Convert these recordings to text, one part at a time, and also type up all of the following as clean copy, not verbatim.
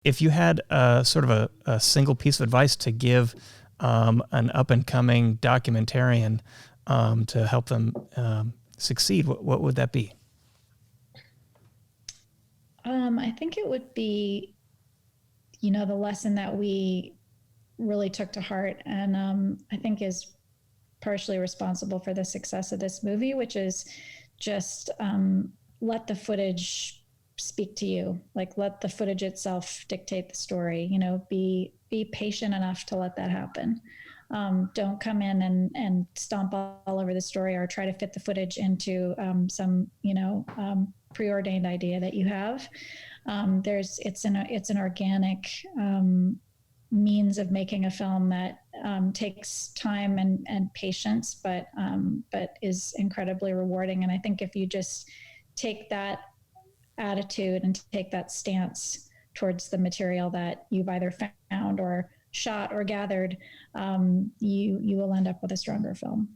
If you had sort of a single piece of advice to give an up-and-coming documentarian to help them succeed, what would that be? I think it would be, the lesson that we really took to heart, and I think is partially responsible for the success of this movie, which is just let the footage speak to you. Like, let the footage itself dictate the story. Be patient enough to let that happen. Don't come in and stomp all over the story or try to fit the footage into some preordained idea that you have. It's an organic means of making a film that takes time and patience, but is incredibly rewarding. And I think if you just take that attitude and take that stance towards the material that you've either found or shot or gathered, you will end up with a stronger film.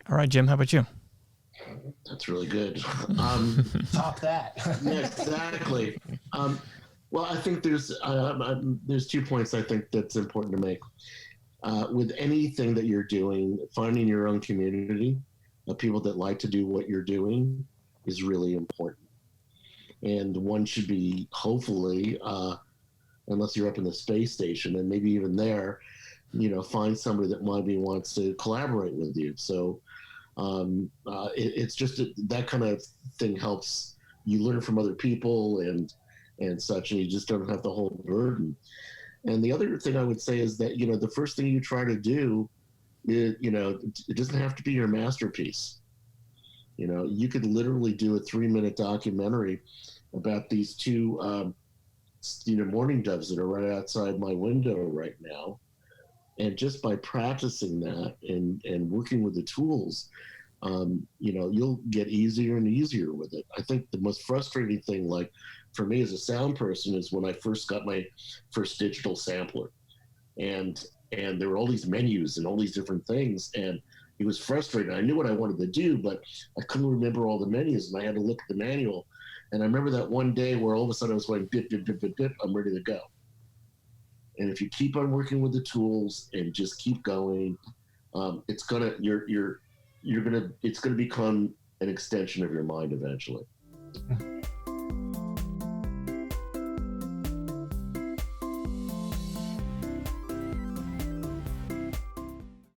All right, Jim, how about you? That's really good. Top that. Yeah, exactly. Well, I think there's 2 points I think that's important to make. With anything that you're doing, finding your own community of people that like to do what you're doing is really important. And one should be, hopefully, unless you're up in the space station, and maybe even there, find somebody that maybe wants to collaborate with you. So it's just that kind of thing helps you learn from other people and such, and you just don't have the whole burden. And the other thing I would say is that, the first thing you try to do is, it doesn't have to be your masterpiece. You could literally do a 3-minute documentary about these two, mourning doves that are right outside my window right now. And just by practicing that and working with the tools, you'll get easier and easier with it. I think the most frustrating thing, like for me as a sound person, is when I first got my first digital sampler, and there were all these menus and all these different things, and it was frustrating. I knew what I wanted to do, but I couldn't remember all the menus, and I had to look at the manual. And I remember that one day where all of a sudden I was going dip, dip, dip, dip, dip, I'm ready to go. And if you keep on working with the tools and just keep going, it's gonna become an extension of your mind eventually.